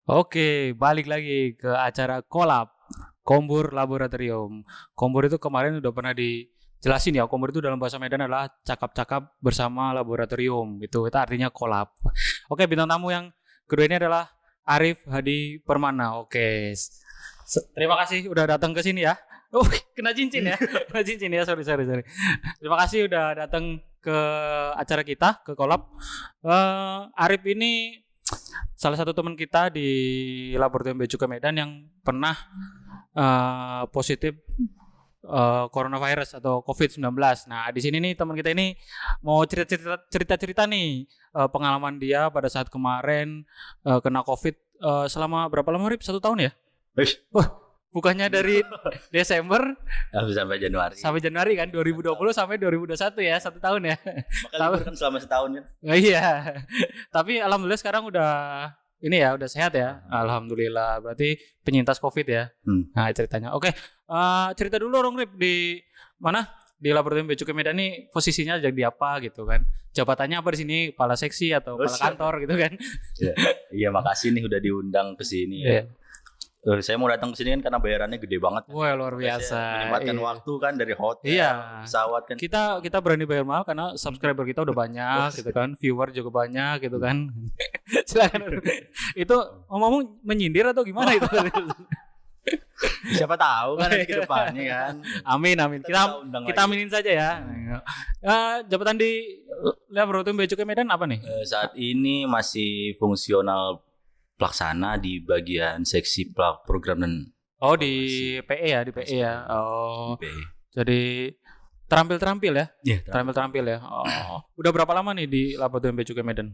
Oke, balik lagi ke acara Kolab Kombur Laboratorium. Kombur itu kemarin udah pernah dijelasin ya. Kombur itu dalam bahasa Medan adalah cakap-cakap bersama laboratorium. Itu artinya kolab. Oke, bintang tamu yang kedua ini adalah Arif Hadi Permana. Oke, terima kasih udah datang ke sini ya. Oh, kena cincin ya. Kena cincin ya. Sorry. Terima kasih udah datang ke acara kita, ke Kolab. Arif ini salah satu teman kita di Laboratorium Bea Cukai Medan yang pernah positif coronavirus atau COVID-19. Nah, di sini nih teman kita ini mau cerita nih pengalaman dia pada saat kemarin kena COVID selama berapa lama, Rip? 1 tahun ya? Wah, bukannya dari Desember sampai Januari. Sampai Januari kan 2020 sampai 2021 ya, 1 tahun ya. Makanya libur kan selama setahun kan. Iya. Tapi alhamdulillah sekarang udah udah sehat ya. Alhamdulillah. Berarti penyintas COVID ya. Nah, ceritanya. Oke. Cerita dulu dong, Rip, di mana? Di Laboratorium Bea Cukai Medan ini posisinya jadi apa gitu kan? Jabatannya apa di sini? Kepala seksi atau kepala kantor gitu kan? Iya, makasih nih udah diundang ke sini ya. Saya mau datang ke sini kan karena bayarannya gede banget. Wah, luar biasa. Menyempatkan waktu kan dari hotel, pesawat kan. Kita berani bayar mahal karena subscriber kita udah banyak gitu kan, viewer juga banyak gitu kan. Silakan. Itu ngomong menyindir atau gimana itu? Siapa tahu kan nanti ke depannya kan. Amin. Kita aminin saja ya. Jabatan di Laboratorium Bea Cukai Medan apa nih? Saat ini masih fungsional pelaksana di bagian seksi program dan di PE ya, PE. Jadi terampil ya? Iya, terampil ya. Udah berapa lama nih di Laboratorium Bea Cukai Medan?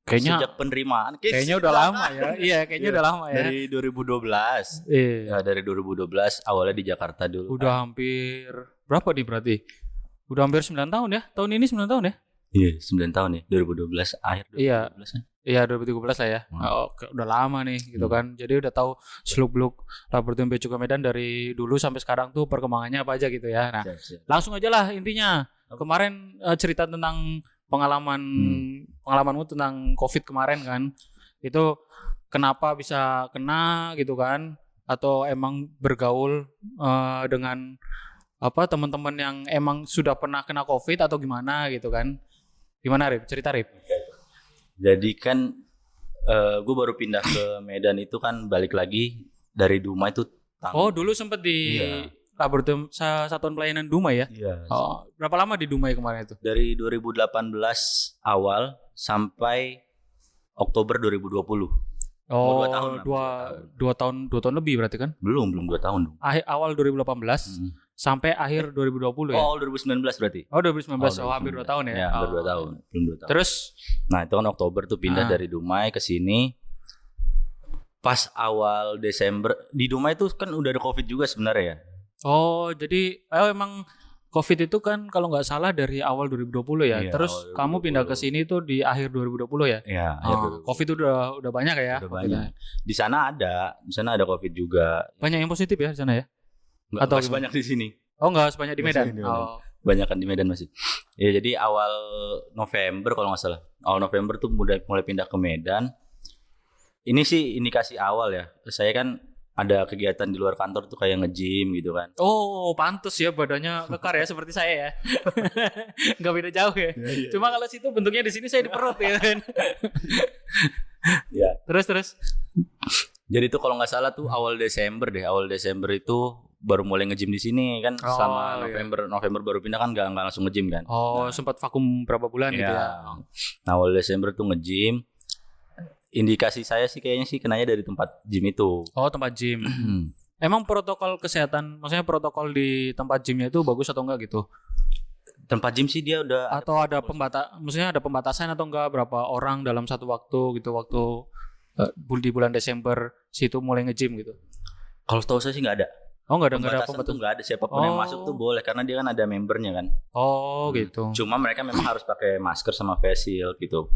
Kayaknya sejak penerimaan. Kayaknya udah lama ya. Iya, kayaknya udah lama ya. Dari 2012. Iya. Ya, dari 2012 awalnya di Jakarta dulu. Udah hampir berapa nih berarti? Udah hampir 9 tahun ya? Tahun ini 9 tahun ya? Iya, 9 tahun ya. 2012 akhir 2012 kan. Iya, 2013 lah ya. Udah lama nih gitu kan. Jadi udah tahu seluk-beluk Laboratorium Bea Cukai Medan dari dulu sampai sekarang tuh perkembangannya apa aja gitu ya. Nah, langsung aja lah intinya. Kemarin cerita tentang pengalamanmu tentang COVID kemarin kan. Itu kenapa bisa kena gitu kan? Atau emang bergaul dengan teman-teman yang emang sudah pernah kena COVID atau gimana gitu kan? Gimana, Rip? Cerita, Rip. Jadi kan gue baru pindah ke Medan itu kan balik lagi dari Dumai itu. Dulu sempet di Laboratorium Satuan Pelayanan Dumai ya? Iya. Berapa lama di Dumai kemarin itu? Dari 2018 awal sampai Oktober 2020. 2 tahun. 2 tahun lebih berarti kan? Belum 2 tahun. Awal 2018 sampai akhir 2020 ya? 2019 berarti. 2019. Hampir 2 tahun ya? Ya, hampir 2 tahun. Belum 2 tahun. Terus? Nah, itu kan Oktober tuh pindah dari Dumai ke sini. Pas awal Desember di Dumai itu kan udah ada COVID juga sebenarnya ya. Jadi emang COVID itu kan kalau nggak salah dari awal 2020 ya. Terus kamu pindah ke sini tuh di akhir 2020 ya? Iya, akhir 2020. COVID itu udah banyak ya? Udah banyak. Di sana ada COVID juga. Banyak yang positif ya di sana ya? Atau banyak di sini? Nggak sebanyak di Medan. Banyak kan di Medan masih. Ya, jadi awal November kalau nggak salah. Awal November tuh mulai pindah ke Medan. Ini sih indikasi awal ya. Saya kan ada kegiatan di luar kantor tuh kayak nge-gym gitu kan. Pantes ya badannya kekar ya seperti saya ya. Nggak beda jauh ya. Cuma kalau situ bentuknya di sini saya di perut ya kan. Ya. Terus. Jadi tuh kalau nggak salah tuh awal Desember itu baru mulai nge-gym di sini kan. Sama November baru pindah kan nggak langsung nge-gym kan. Sempat vakum berapa bulan gitu ya. Nah, awal Desember tuh nge-gym. Indikasi saya sih kayaknya sih kenanya dari tempat gym itu. Tempat gym. Emang protokol kesehatan, maksudnya protokol di tempat gymnya itu bagus atau enggak gitu? Tempat gym sih dia udah. Atau ada maksudnya ada pembatasan atau enggak berapa orang dalam satu waktu gitu di bulan Desember situ mulai nge-gym gitu? Kalau tahu saya sih nggak ada. Nggak ada pembatasan tuh nggak ada, siapapun yang masuk tuh boleh karena dia kan ada membernya kan. Gitu. Cuma mereka memang harus pakai masker sama face shield gitu.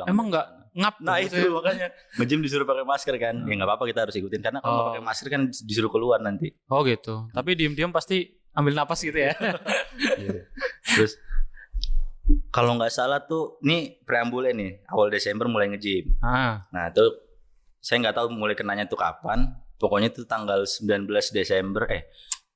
Emang nggak ngap? Nah itu makanya nge-gym disuruh pakai masker kan. Ya nggak apa-apa kita harus ikutin karena kalau pakai masker kan disuruh keluar nanti. Gitu. Tapi diam-diam pasti ambil napas gitu ya. Terus Kalau nggak salah tuh, nih preambulnya nih, awal Desember mulai nge-gym. Nah itu saya nggak tahu mulai kenanya tuh kapan. Pokoknya itu tanggal 19 Desember,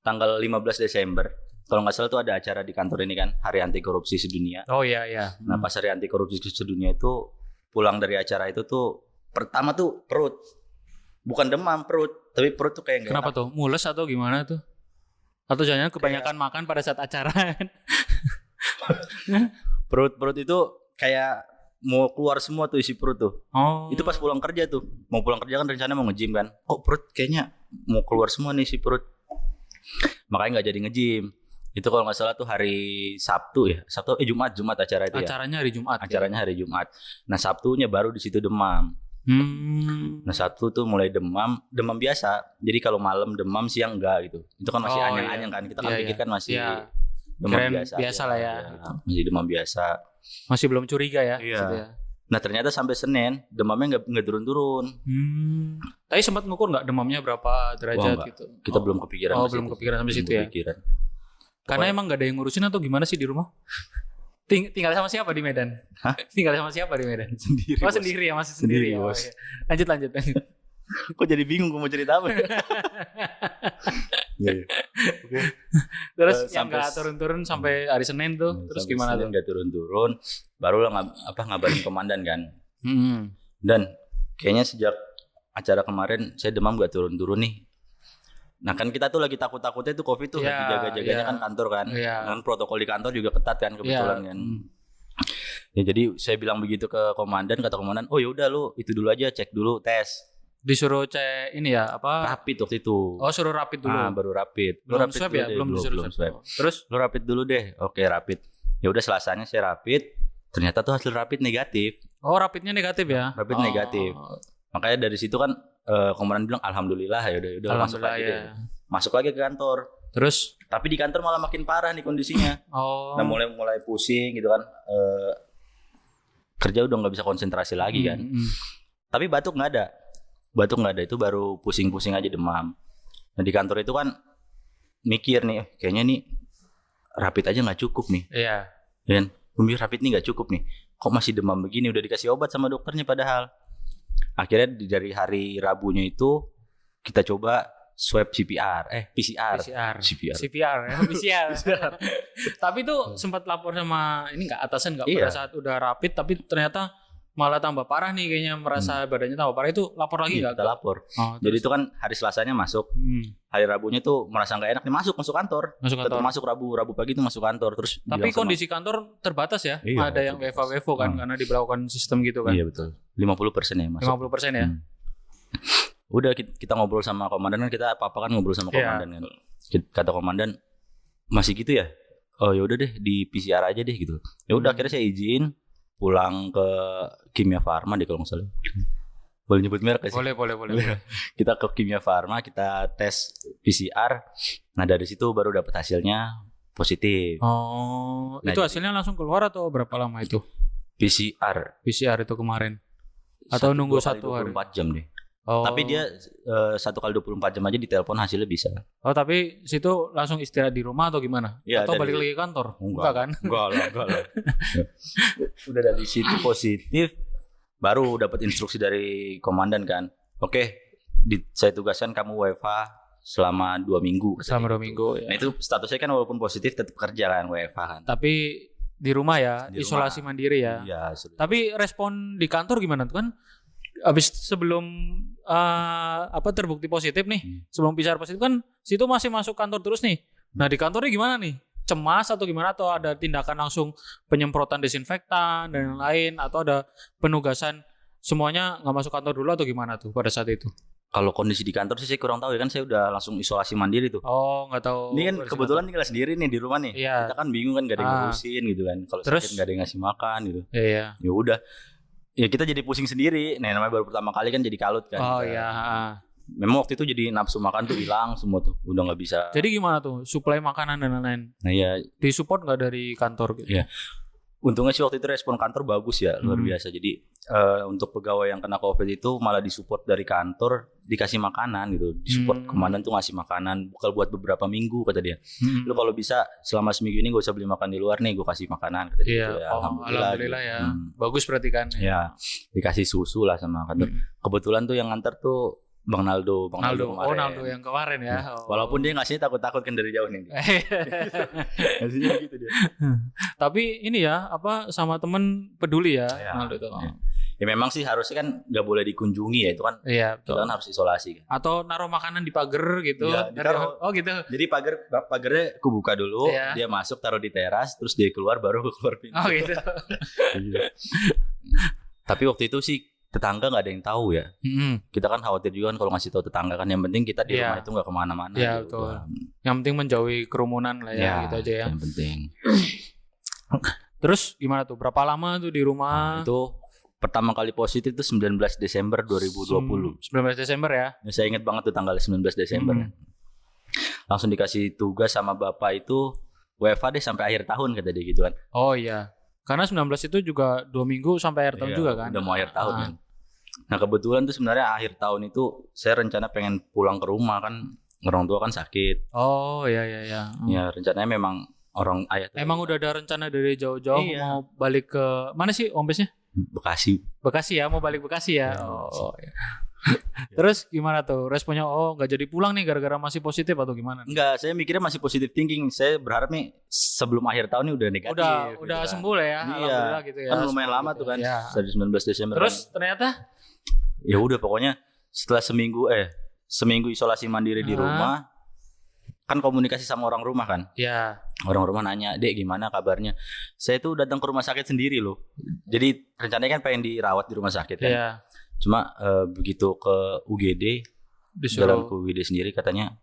tanggal 15 Desember. Kalau nggak salah tuh ada acara di kantor ini kan, Hari Anti Korupsi Sedunia. Oh iya iya. Nah pas Hari Anti Korupsi Sedunia itu pulang dari acara itu tuh pertama tuh perut, bukan demam perut, tapi perut tuh kayak nggak Kenapa enak. tuh? Mules atau gimana tuh? Atau jangan kebanyakan makan pada saat acara? Perut itu kayak mau keluar semua tuh isi perut tuh. Oh. Itu pas pulang kerja tuh. Mau pulang kerja kan rencana mau nge-gym kan. Kok perut kayaknya mau keluar semua nih isi perut. Makanya nggak jadi nge-gym. Itu kalau nggak salah tuh hari Sabtu ya. Jumat acara itu ya. Acaranya hari Jumat. Acaranya hari Jumat. Nah Sabtunya baru di situ demam. Nah Sabtu tuh mulai demam biasa. Jadi kalau malam demam, siang enggak gitu. Itu kan masih anyang-anyang kan. Kita kan pikir kan masih demam biasa lah ya. Masih demam biasa. Masih belum curiga ya. Iya. Gitu ya. Nah ternyata sampai Senin demamnya nggak turun-turun. Tapi sempat ngukur nggak demamnya berapa derajat gitu? Kita belum kepikiran. Belum kepikiran sampai situ ya. Karena emang nggak ada yang ngurusin atau gimana sih di rumah? Tinggal sama siapa di Medan? Hah? Tinggal sama siapa di Medan? Sendiri. Sendiri ya, masih sendiri ya. Bos. Oh, iya. Lanjut. Kok jadi bingung gue mau cerita apa? Terus yang nggak turun-turun sampai hari Senin tuh, terus gimana tuh? Nggak turun-turun, baru ngabarin komandan kan. Dan kayaknya sejak acara kemarin saya demam nggak turun-turun nih. Nah kan kita tuh lagi takut-takutnya tuh COVID tuh lagi jaga-jaganya kan kantor kan. Kan protokol di kantor juga ketat kan kebetulan kan. Ya jadi saya bilang begitu ke komandan, kata komandan, oh ya udah lu itu dulu aja, cek dulu, tes. Disuruh cek ini ya apa? Rapid waktu itu. Oh suruh rapid dulu. Baru rapid. Belum swab ya? Belum disuruh swab. Terus? Lu rapid dulu deh. Oke rapid. Ya udah Selasanya saya rapid. Ternyata tuh hasil rapid negatif. Oh rapidnya negatif ya? Rapid negatif. Makanya dari situ kan komandan bilang alhamdulillah ya udah masuk lagi deh. Masuk lagi ke kantor. Terus? Tapi di kantor malah makin parah nih kondisinya. Nah mulai pusing gitu kan. Kerja udah nggak bisa konsentrasi lagi kan. Tapi batuk nggak ada. Itu baru pusing-pusing aja demam. Nah di kantor itu kan mikir nih, kayaknya nih rapid aja nggak cukup nih. Iya. Dan rapid nih nggak cukup nih. Kok masih demam begini? Udah dikasih obat sama dokternya padahal. Akhirnya dari hari Rabunya itu kita coba swab PCR. Tapi itu sempat lapor sama ini nggak atasan nggak pada saat udah rapid, tapi ternyata malah tambah parah nih kayaknya, merasa badannya tambah parah, itu lapor lagi nggak? Kita lapor. Jadi itu kan hari Selasanya masuk, hari Rabunya tuh merasa nggak enak nih masuk kantor. Tetap masuk Rabu pagi tuh masuk kantor terus. Tapi kondisi kantor terbatas ya, ada yang WFO kan karena diberlakukan sistem gitu kan. Iya betul. 50% ya masuk. 50% ya. Udah kita ngobrol sama komandan kan, kita apa-apa kan ngobrol sama komandan kan. Kata komandan masih gitu ya. Oh ya udah deh di PCR aja deh gitu. Ya udah akhirnya saya izin pulang ke Kimia Farma deh kalau nggak salah. Boleh nyebut merek sih? Boleh. Kita ke Kimia Farma, kita tes PCR. Nah dari situ baru dapat hasilnya positif. Oh, itu hasilnya langsung keluar atau berapa lama itu? PCR itu kemarin? Atau nunggu 1 hari? 24 jam deh. Oh. Tapi dia 1 kali 24 jam aja ditelepon hasilnya bisa. Oh tapi situ langsung istirahat di rumah atau gimana? Ya, atau balik lagi ke kantor? Enggak kan? Enggak lah. Udah dari situ positif, baru dapat instruksi dari komandan kan. Oke, saya tugaskan kamu WFH selama 2 minggu. Selama 2 minggu ya. Nah itu statusnya kan walaupun positif tetap kerja kan, WFH kan. Tapi di rumah ya, isolasi mandiri ya. Iya. Tapi respon di kantor gimana tuh kan? Abis sebelum terbukti positif nih, sebelum PCR positif kan situ masih masuk kantor terus nih. Nah di kantornya gimana nih? Cemas atau gimana? Atau ada tindakan langsung penyemprotan desinfektan dan lain-lain? Atau ada penugasan semuanya nggak masuk kantor dulu atau gimana tuh pada saat itu? Kalau kondisi di kantor sih saya kurang tahu ya, kan saya udah langsung isolasi mandiri tuh. Oh nggak tahu. Ini kan kebetulan tinggal sendiri nih di rumah nih. Iya. Kita kan bingung kan, gak ada yang ngurusin gitu kan. Kalau sakit gak ada yang ngasih makan gitu. Iya. Ya udah. Ya kita jadi pusing sendiri. Nah namanya baru pertama kali kan jadi kalut kan. Oh iya. Memang waktu itu jadi nafsu makan tuh hilang semua tuh. Udah gak bisa. Jadi gimana tuh suplai makanan dan lain-lain? Nah ya. Disupport gak dari kantor gitu? Iya. Untungnya sih waktu itu respon kantor bagus ya, luar biasa. Jadi untuk pegawai yang kena COVID itu malah disupport dari kantor, dikasih makanan gitu. Disupport komandan tuh ngasih makanan, bekal buat beberapa minggu kata dia. Lu kalau bisa selama seminggu ini gak usah beli makan di luar nih, gue kasih makanan kata dia. Iya. Ya, Alhamdulillah ya. Bagus berarti kan. Ya, dikasih susu lah sama kantor. Kebetulan tuh yang nganter tuh Bang Naldo kemarin. Naldo yang kemarin ya. Walaupun dia ngasihnya takut-takut kan dari jauh nih. Ngasihnya gitu dia. Tapi ini ya, sama temen peduli ya, Naldo itu. Ya memang sih harusnya kan nggak boleh dikunjungi ya, itu kan. Iya, kita kan harus isolasi kan. Atau naruh makanan di pagar gitu. Ya, gitu. Jadi pagarnya aku buka dulu, dia masuk taruh di teras, terus dia keluar baru keluar pintu. Oh gitu. Tapi waktu itu sih tetangga nggak ada yang tahu ya. Kita kan khawatir juga kan kalau ngasih tahu tetangga kan. Yang penting kita di rumah itu nggak kemana-mana. Iya gitu. Betul. Yang penting menjauhi kerumunan lah ya, gitu aja ya. Yang penting. Terus gimana tuh? Berapa lama tuh di rumah? Itu pertama kali positif itu 19 Desember 2020. 19 Desember ya? Saya ingat banget tuh tanggal 19 Desember. Langsung dikasih tugas sama bapak itu WFH deh sampai akhir tahun kata dia gitu kan. Oh iya. Karena 19 itu juga 2 minggu sampai akhir tahun juga kan? Udah mau akhir tahun kan. Nah kebetulan tuh sebenarnya akhir tahun itu saya rencana pengen pulang ke rumah kan. Orang tua kan sakit. Oh iya. Ya rencananya memang orang ayah. Emang udah ada rencana dari jauh-jauh mau balik ke mana sih Ompesnya? Bekasi ya, mau balik Bekasi ya. Oh iya. Terus gimana tuh responnya? Oh nggak jadi pulang nih gara-gara masih positif atau gimana? Enggak, saya mikirnya masih positive thinking. Saya berharap nih sebelum akhir tahun ini udah negatif. Udah gitu sembuh lah ya. Alhamdulillah gitu ya. Kan lumayan lama tuh kan. Dari 19 Desember. Terus ternyata? Ya udah pokoknya setelah seminggu isolasi mandiri di rumah, kan komunikasi sama orang rumah kan. Iya. Orang rumah nanya, "Dek gimana kabarnya?" Saya tuh datang ke rumah sakit sendiri loh. Jadi rencananya kan pengen dirawat di rumah sakit kan. Iya. Cuma begitu ke UGD, jalan ke UGD sendiri katanya,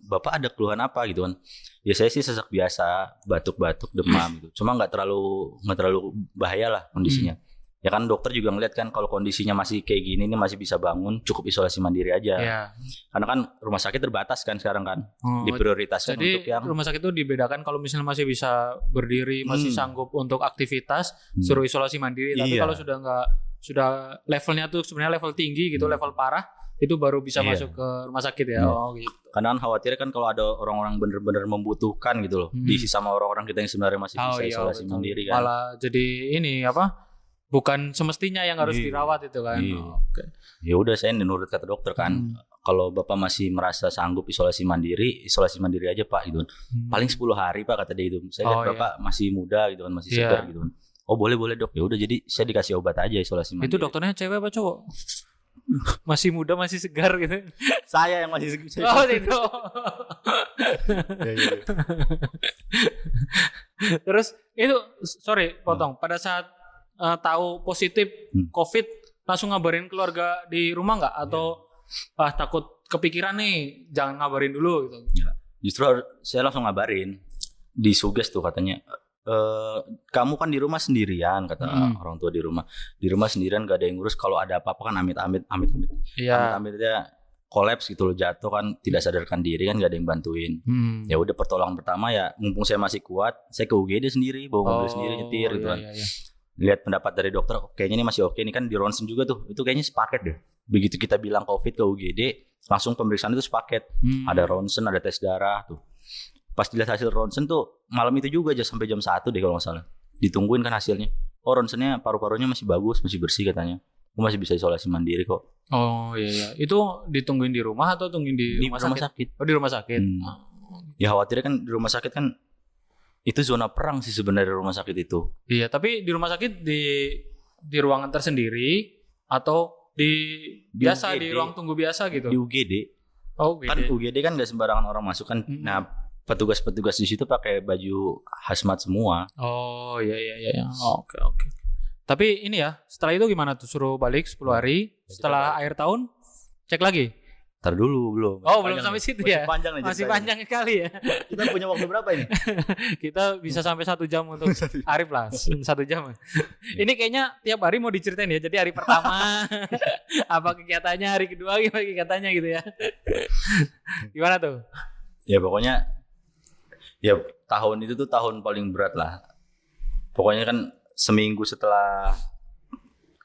"Bapak ada keluhan apa?" gitu kan. Ya saya sih sesak biasa, batuk-batuk, demam gitu. Cuma nggak terlalu bahaya lah kondisinya. Ya kan dokter juga ngeliat kan kalau kondisinya masih kayak gini nih masih bisa bangun, cukup isolasi mandiri aja. Iya. Karena kan rumah sakit terbatas kan sekarang kan. Diprioritaskan jadi untuk yang rumah sakit itu dibedakan kalau misalnya masih bisa berdiri, masih sanggup untuk aktivitas, suruh isolasi mandiri. Tapi kalau sudah levelnya tuh sebenarnya level tinggi gitu, level parah, itu baru bisa masuk ke rumah sakit ya. Oh gitu. Karena kan khawatirnya kan kalau ada orang-orang benar-benar membutuhkan gitu loh, diisi sama orang-orang kita yang sebenarnya masih bisa isolasi mandiri kan. Malah jadi ini bukan semestinya yang harus dirawat itu kan. Ya udah saya nurut kata dokter kan. Kalau Bapak masih merasa sanggup isolasi mandiri aja Pak gitu. Paling 10 hari Pak kata dia itu. Saya lihat Bapak masih muda gitu kan, masih segar gitu kan. Oh boleh Dok. Ya udah jadi saya dikasih obat aja isolasi mandiri. Itu dokternya cewek apa cowok? Masih muda, masih segar gitu. Saya yang masih segar. Oh itu. Terus itu potong. Pada saat tahu positif COVID langsung ngabarin keluarga di rumah nggak? Atau takut kepikiran nih, jangan ngabarin dulu gitu? Ya, justru saya langsung ngabarin. Disuges tuh katanya, kamu kan di rumah sendirian kata orang tua di rumah sendirian gak ada yang ngurus. Kalau ada apa-apa kan amit-amit amitnya kolaps gitu loh, jatuh kan tidak sadarkan diri kan gak ada yang bantuin. Ya udah pertolongan pertama ya mumpung saya masih kuat, saya ke UGD sendiri bawa mobil sendiri nyetir gitu kan. Lihat pendapat dari dokter, kayaknya ini masih oke nih kan, di ronsen juga tuh, itu kayaknya sepaket deh. Begitu kita bilang COVID ke UGD, langsung pemeriksaan itu sepaket. Ada ronsen, ada tes darah tuh. Pas dilihat hasil ronsen tuh malam itu juga aja sampai jam 1 deh kalau nggak salah. Ditungguin kan hasilnya. Oh ronsennya paru-parunya masih bagus, masih bersih katanya. Masih bisa isolasi mandiri kok. Oh iya. Itu ditungguin di rumah atau tungguin di rumah sakit? Oh di rumah sakit. Ya khawatirnya kan di rumah sakit kan itu zona perang sih sebenarnya rumah sakit itu. Iya, tapi di rumah sakit di ruangan tersendiri atau di ruang tunggu biasa gitu? Di UGD. Oh, UGD. Kan UGD kan nggak sembarangan orang masuk kan. Nah, petugas-petugas di situ pakai baju hazmat semua. Oh, iya. Oke. Tapi ini ya, setelah itu gimana tuh? Suruh balik 10 hari. Setelah akhir tahun cek lagi. Ntar dulu belum. Belum sampai situ ya. Masih panjang sekali ya. Kita punya waktu berapa ini? Kita bisa sampai 1 jam untuk Arif lah. 1 jam. Ini kayaknya tiap hari mau diceritain ya. Jadi hari pertama apa kegiatannya, hari kedua gimana kegiatannya gitu ya. Gimana tuh? Ya pokoknya ya tahun itu tuh tahun paling berat lah. Pokoknya kan seminggu setelah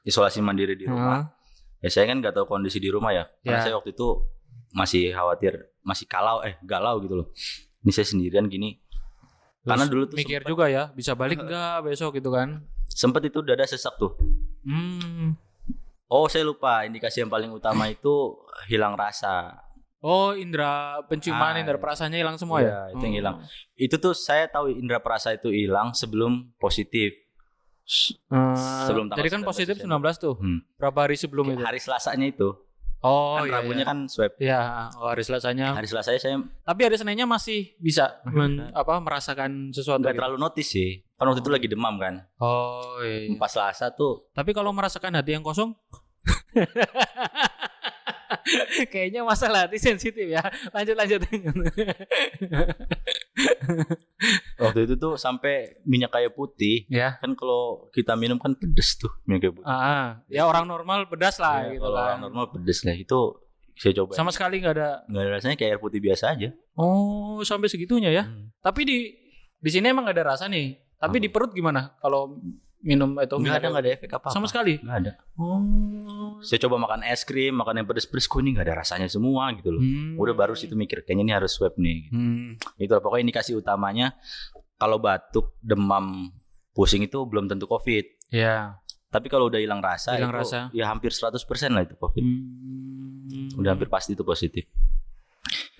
isolasi mandiri di rumah. Ya saya kan nggak tahu kondisi di rumah ya. Karena saya waktu itu masih khawatir, masih galau gitu loh. Ini saya sendirian gini. Terus karena dulu tuh mikir juga ya, bisa balik nggak besok gitu kan? Sempet itu dada sesak tuh. Oh saya lupa, indikasi yang paling utama itu hilang rasa. Oh, indera penciuman, indera perasaannya hilang semua ya? Itu yang hilang. Itu tuh saya tahu indera perasa itu hilang sebelum positif. Sebelum jadi kan positif 19 tuh. Berapa hari sebelum itu? Hari Selasanya itu. Oh kan iya. Rabunya kan swab. Iya, hari Selasanya. Hari Selasanya saya. Tapi hari Seninnya masih bisa merasakan sesuatu. Enggak terlalu notice sih. Kan waktu itu lagi demam kan. Oh iya. Pas Selasa tuh. Tapi kalau merasakan hati yang kosong, kayaknya masalah hati sensitif ya. Lanjut. Waktu itu tuh sampai minyak kayu putih. Ya. Kan kalau kita minum kan pedes tuh minyak kayu putih. Ya orang normal pedas lah gitu kalau kan. orang normal pedes lah. Itu saya coba. Sama sekali nggak ada. Nggak ada rasanya, kayak air putih biasa aja. Oh, sampai segitunya ya. Tapi di sini emang nggak ada rasa nih. Tapi di perut gimana kalau minum itu? Nggak ada efek apa-apa. Sama sekali? Nggak ada. Oh. Saya coba makan es krim, makan yang pedes-pedes, kok ini nggak ada rasanya semua gitu loh. Udah baru situ mikir, kayaknya ini harus swab nih. Gitu. Itu pokoknya indikasi utamanya kalau batuk, demam, pusing itu belum tentu COVID. Iya. Tapi kalau udah hilang rasa, ya hampir 100% lah itu COVID. Udah hampir pasti itu positif.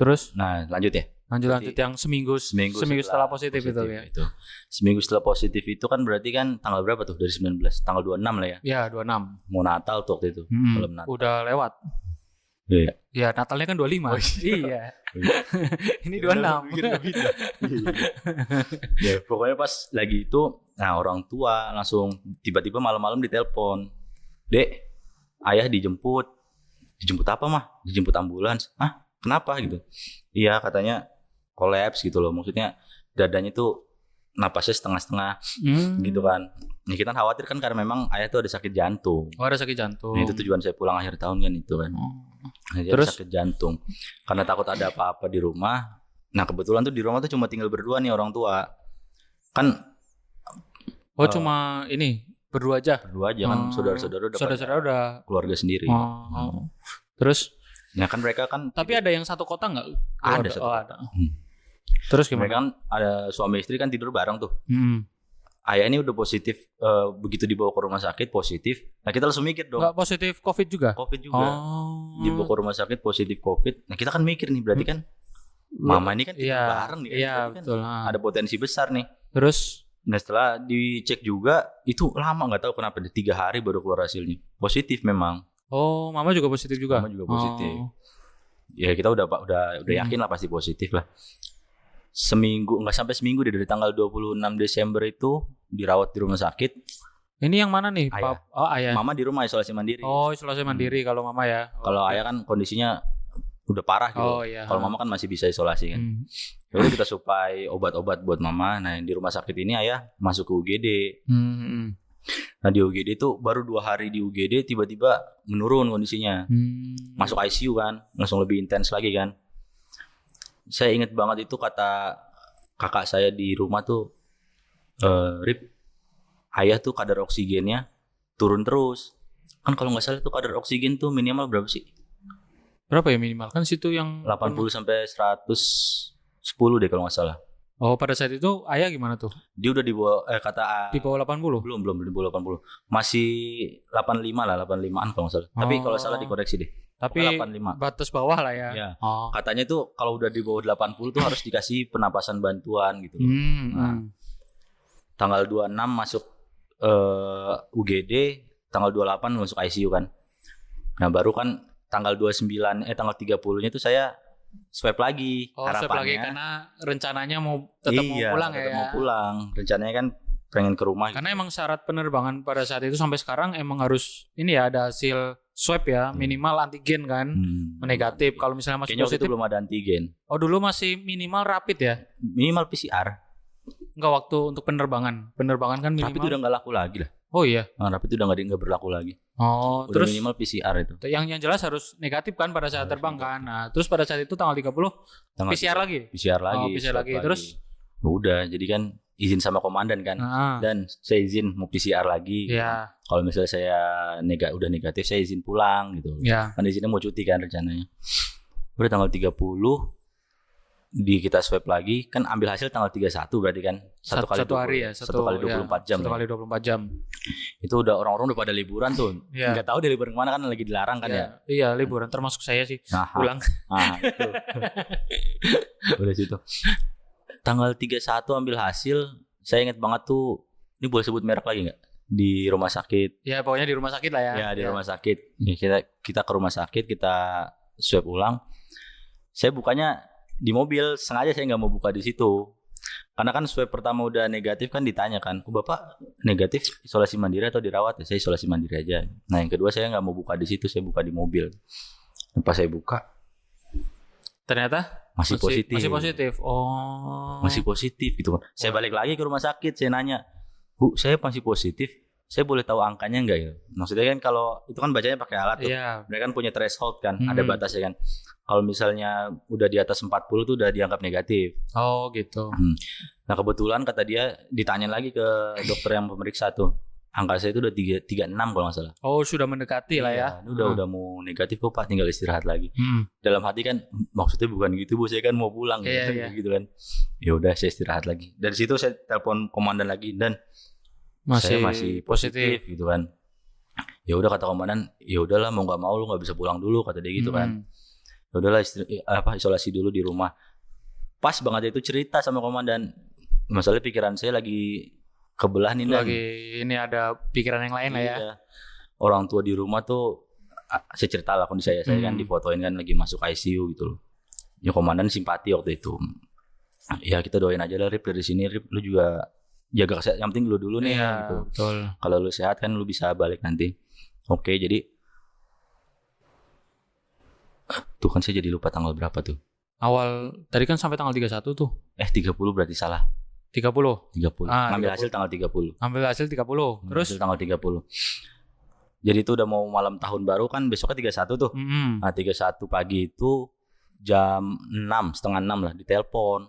Terus? Nah lanjut ya. Lanjut yang seminggu setelah positif itu ya. Seminggu setelah positif itu kan berarti kan tanggal berapa tuh dari 19? Tanggal 26 lah ya. Iya 26. Mau Natal tuh waktu itu. Malam Natal. Udah lewat. Iya. Ya Natalnya kan 25. Oh, iya. Ini 26. Ya pokoknya pas lagi itu, nah orang tua langsung tiba-tiba malam-malam ditelepon. Dek, ayah dijemput. Dijemput apa mah? Dijemput ambulans. Hah? Kenapa gitu? Iya katanya kolaps gitu loh. Maksudnya dadanya tuh napasnya setengah-setengah gitu kan. Ya kita khawatir kan karena memang ayah tuh ada sakit jantung. Oh ada sakit jantung. Nah, itu tujuan saya pulang akhir tahun kan itu kan. Terus sakit jantung. Karena takut ada apa-apa di rumah. Nah kebetulan tuh di rumah tuh cuma tinggal berdua nih orang tua. Kan. Oh cuma ini berdua aja? Berdua aja kan saudara-saudara udah keluarga sendiri. Terus? Ya kan mereka kan. Tapi ada yang satu kota nggak? Ada satu kota. Terus gimana? Mereka kan ada suami istri kan tidur bareng tuh. Ayah ini udah positif, begitu dibawa ke rumah sakit positif. Nah kita langsung mikir dong. Nggak positif COVID juga? COVID juga. Dibawa ke rumah sakit positif COVID. Nah kita kan mikir nih berarti kan mama ini kan tidur bareng nih. Iya betul. Kan ada potensi besar nih. Terus? Nah setelah dicek juga itu lama nggak tahu kenapa 3 hari baru keluar hasilnya. Positif memang. Oh, mama juga positif juga? Mama juga positif. Ya kita udah yakin lah pasti positif lah. Nggak sampai seminggu dari tanggal 26 Desember itu dirawat di rumah sakit. Ini yang mana nih? Ayah. Ayah. Mama di rumah isolasi mandiri. Oh, isolasi mandiri kalau mama ya. Kalau ayah kan kondisinya udah parah gitu. Oh, iya. Kalau mama kan masih bisa isolasi kan. Jadi kita supply obat-obat buat mama. Nah di rumah sakit ini ayah masuk ke UGD. Nah di UGD itu baru 2 hari di UGD tiba-tiba menurun kondisinya. Masuk ICU kan, langsung lebih intens lagi kan. Saya ingat banget itu kata kakak saya di rumah tuh, Rip, ayah tuh kadar oksigennya turun terus. Kan kalau nggak salah tuh kadar oksigen tuh minimal berapa sih? Berapa ya minimal? Kan situ yang 80 sampai 110 deh kalau nggak salah. Oh pada saat itu ayah gimana tuh? Dia udah di bawah di bawah 80? Belum di bawah 80. Masih 85 lah, 85an kalau nggak salah. Tapi kalau salah dikoreksi deh. Tapi 85. Batas bawah lah ya. Ya. Katanya tuh kalau udah di bawah 80 tuh harus dikasih penapasan bantuan gitu. Nah, tanggal 26 masuk UGD, tanggal 28 masuk ICU kan. Nah baru kan tanggal tanggal 30-nya tuh saya swab lagi. Harapannya. Swab lagi karena rencananya tetap mau pulang ya. Mau pulang. Rencananya kan pengen ke rumah. Karena emang syarat penerbangan pada saat itu sampai sekarang emang harus ini ya ada hasil swab ya, minimal antigen kan, negatif. Kalau misalnya masih positif. Kayaknya belum ada antigen. Oh dulu masih minimal rapid ya? Minimal PCR. Enggak waktu untuk penerbangan. Penerbangan kan minimal. Rapid udah nggak laku lagi lah. Oh iya. Nah, rapid udah nggak berlaku lagi. Oh, udah terus minimal PCR itu. Yang jelas harus negatif kan pada saat terbang kan. Nah, terus pada saat itu tanggal 30 PCR lagi. PCR lagi. PCR lagi. Terus udah, jadi kan izin sama komandan kan. Dan saya izin mau PCR lagi. Iya. Kalau misalnya saya udah negatif, saya izin pulang gitu. Iya. Kan izinnya mau cuti kan rencananya. Udah tanggal 30 kita swab lagi, kan ambil hasil tanggal 31 berarti kan. Satu kali ya, 24 jam. Satu kali 24 jam. Itu udah orang-orang udah pada liburan tuh. Iya. Nggak tahu dia liburan kemana kan, lagi dilarang kan ya. Iya, liburan termasuk saya sih. Pulang. Itu. Udah situ. Tanggal 31 ambil hasil, saya ingat banget tuh, ini boleh sebut merek lagi nggak? Di rumah sakit. Ya pokoknya di rumah sakit lah ya. Ya di rumah sakit. Ya, kita ke rumah sakit, kita swab ulang. Saya bukanya di mobil, sengaja saya nggak mau buka di situ. Karena kan swab pertama udah negatif kan ditanya kan, Bapak negatif isolasi mandiri atau dirawat? Ya, saya isolasi mandiri aja. Nah yang kedua saya nggak mau buka di situ, saya buka di mobil. Pas saya buka, ternyata masih positif. Masih positif. Oh. Masih positif gitu kan. Saya balik lagi ke rumah sakit, saya nanya, Bu, saya masih positif. Saya boleh tahu angkanya enggak ya? Maksudnya kan kalau itu kan bacanya pakai alat tuh. Iya. Mereka kan punya threshold kan, ada batasnya kan. Kalau misalnya udah di atas 40 tuh udah dianggap negatif. Oh gitu. Nah kebetulan kata dia, ditanya lagi ke dokter yang pemeriksa tuh, angka saya itu udah 36 kalau nggak salah. Oh sudah mendekati lah ya. Ini udah mau negatif kok Pak, tinggal istirahat lagi. Dalam hati kan maksudnya bukan gitu Bu, saya kan mau pulang gitu kan. Ya udah saya istirahat lagi. Dari situ saya telepon komandan lagi dan saya masih positif gitu kan. Ya udah kata komandan, ya udahlah mau nggak mau lu nggak bisa pulang dulu kata dia gitu kan. Ya udahlah isolasi dulu di rumah. Pas banget itu cerita sama komandan. Masalah pikiran saya lagi kebelah nih. Lagi ini ada pikiran yang lain lah ya. Orang tua di rumah tuh saya cerita lah kondisi saya kan difotoin kan lagi masuk ICU gitu loh. Ya komandan simpati waktu itu. Ya kita doain aja lah Rip, dari sini Rip lu juga jaga kesehatan, yang penting lu dulu nih gitu. Betul. Kalau lu sehat kan lu bisa balik nanti. Oke, jadi tuh kan saya jadi lupa tanggal berapa tuh. Awal tadi kan sampai tanggal 31 tuh. 30 berarti salah. 30. Ngambil hasil tanggal 30. Ambil hasil 30. Terus hasil tanggal 30. Jadi itu udah mau malam tahun baru kan, besoknya 31 tuh. Nah 31 pagi itu jam 6, setengah 6 lah ditelepon.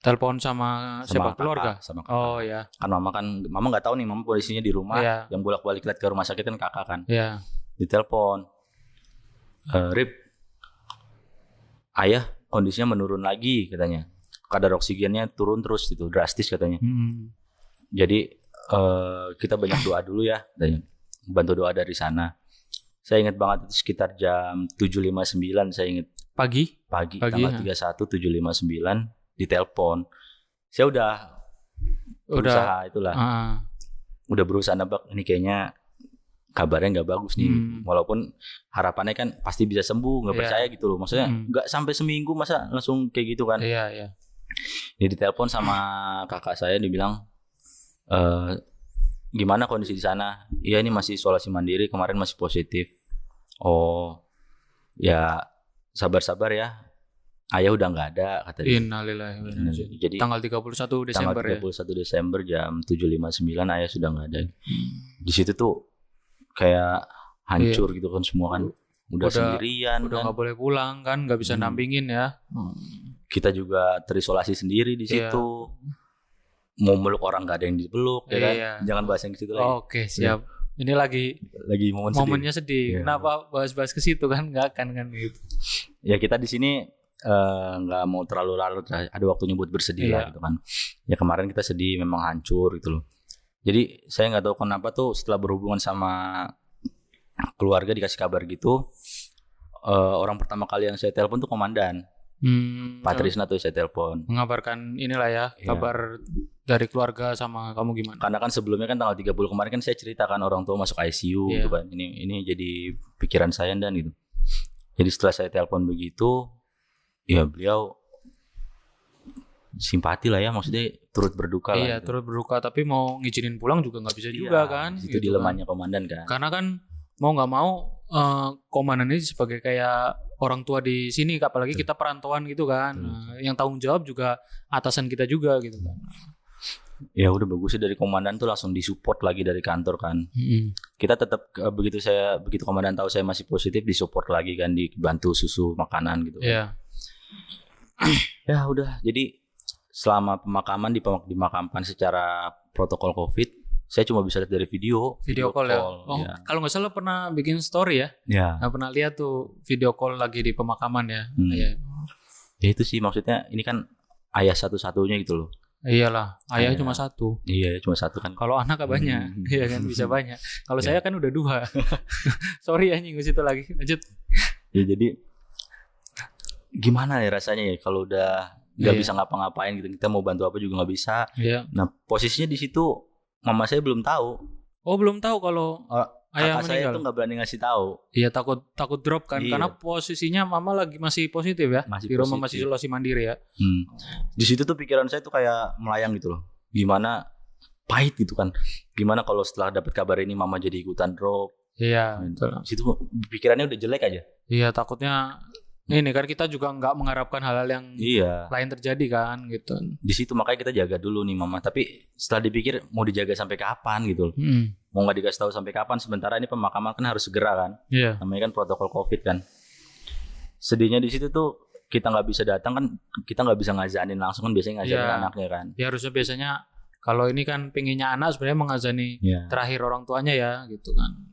Telepon sama siapa? Keluarga? Sama kakak. Oh ya. Kan mama nggak tahu nih, mama posisinya di rumah. Yang bolak-balik lihat ke rumah sakit kan kakak kan. Iya. Ditelepon. Rip, ayah kondisinya menurun lagi katanya. Kadar oksigennya turun terus gitu, drastis katanya. Jadi kita banyak doa dulu ya katanya. Bantu doa dari sana. Saya ingat banget itu sekitar jam 7.59 saya ingat. Pagi tanggal 31 7.59 ditelepon. Saya udah berusaha itulah. Udah berusaha nebak ini kayaknya kabarnya nggak bagus nih. Walaupun harapannya kan pasti bisa sembuh, nggak percaya gitu loh. Maksudnya nggak sampai seminggu masa langsung kayak gitu kan. Iya. Dia ditelepon sama kakak saya, dibilang gimana kondisi di sana? Iya ini masih isolasi mandiri, kemarin masih positif. Oh ya sabar-sabar ya. Ayah udah nggak ada kata dia. Innalillahi. Jadi tanggal 31 Desember tanggal 31 Desember jam 7.59 ayah sudah nggak ada. Di situ tuh kayak hancur gitu kan semua kan. Udah sendirian. Udah nggak boleh pulang kan, nggak bisa nampingin ya. Kita juga terisolasi sendiri di situ. Mau meluk orang nggak ada yang dipeluk ya kan. Jangan bahas yang ke situ lagi. Oke, siap. Ini lagi momennya sedih. Kenapa bahas-bahas ke situ kan? Nggak kan gitu. Ya kita di sini nggak mau terlalu larut, ada waktunya buat bersedih lah gitu kan. Ya kemarin kita sedih, memang hancur gitu loh. Jadi saya nggak tahu kenapa tuh setelah berhubungan sama keluarga dikasih kabar gitu, orang pertama kali yang saya telepon tuh komandan Pak Trisna tuh saya telepon. Mengabarkan inilah ya kabar dari keluarga sama kamu gimana? Karena kan sebelumnya kan tanggal 30 kemarin kan saya ceritakan orang tua masuk ICU gitu kan. Ini jadi pikiran saya dan gitu. Jadi setelah saya telepon begitu, ya beliau simpati lah ya, maksudnya turut berduka lah. Iya gitu. Turut berduka, tapi mau ngizinin pulang juga nggak bisa juga kan. Itu gitu dilemanya kan komandan kan. Karena kan mau nggak mau komandan ini sebagai kayak orang tua di sini, apalagi kita perantauan gitu kan. Yang tanggung jawab juga atasan kita juga gitu kan. Ya udah bagusnya dari komandan tuh langsung disupport lagi dari kantor kan. Kita tetap begitu komandan tahu saya masih positif, disupport lagi kan, dibantu susu makanan gitu kan. Ya udah, jadi selama pemakaman dimakamkan secara protokol COVID, saya cuma bisa lihat dari video call ya. Oh, ya. Kalau nggak salah pernah bikin story ya. Ya. Nah, pernah lihat tuh video call lagi di pemakaman ya. Ya. Ya itu sih maksudnya, ini kan ayah satu-satunya gitu loh. Iyalah, ayah cuma satu. Iya, cuma satu kan. Kalau anak kan banyak, iya kan bisa banyak. Kalau saya kan udah 2. Sorry ya nyinggung situ lagi. Lanjut. Ya jadi gimana ya rasanya ya kalau udah nggak bisa ngapa-ngapain gitu, kita mau bantu apa juga nggak bisa. Iya. Nah posisinya di situ mama saya belum tahu. Oh belum tahu kalau ayah meninggal. Saya tuh nggak berani ngasih tahu. Iya takut drop kan, karena posisinya mama lagi masih positif ya. Di rumah masih isolasi mandiri ya. Di situ tuh pikiran saya tuh kayak melayang gitu loh. Gimana pahit gitu kan. Gimana kalau setelah dapat kabar ini mama jadi ikutan drop. Iya. Di situ pikirannya udah jelek aja. Iya takutnya. Ini kan kita juga nggak mengharapkan hal-hal yang lain terjadi kan gitu. Di situ makanya kita jaga dulu nih mama. Tapi setelah dipikir mau dijaga sampai kapan gitu. Mau nggak dikasih tahu sampai kapan. Sementara ini pemakaman kan harus segera kan. Namanya kan protokol COVID kan. Sedihnya di situ tuh kita nggak bisa datang kan. Kita nggak bisa ngazanin langsung kan, biasanya ngazanin anaknya kan. Ya harusnya biasanya kalau ini kan pengennya anak sebenarnya mengazani terakhir orang tuanya ya gitu kan.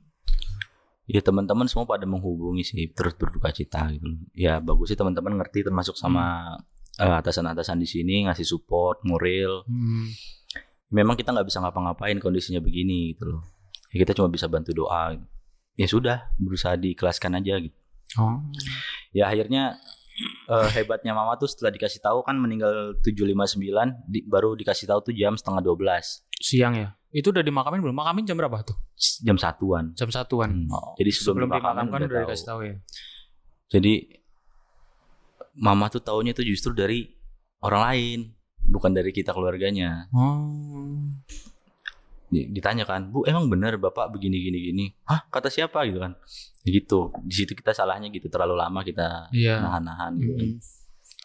Ya teman-teman semua pada menghubungi sih, terus berduka cita gitu. Ya bagus sih teman-teman ngerti, termasuk sama atasan-atasan di sini ngasih support moral. Memang kita nggak bisa ngapa-ngapain kondisinya begini gitu loh. Ya kita cuma bisa bantu doa. Ya sudah, berusaha diikhlaskan aja gitu. Ya akhirnya hebatnya mama tuh setelah dikasih tahu kan meninggal 7.59, baru dikasih tahu tuh jam 11:30 siang ya. Itu udah dimakamin belum? Makamin jam berapa tuh? Jam 1-an. Jam 1-an. Jadi sebelum dimakamkan udah dikasih tahu ya. Jadi mama tuh taunya tuh justru dari orang lain, bukan dari kita keluarganya. Ditanya kan, Bu emang benar bapak begini gini. Hah, kata siapa gitu kan? Gitu. Di situ kita salahnya gitu, terlalu lama kita nahan-nahan gitu.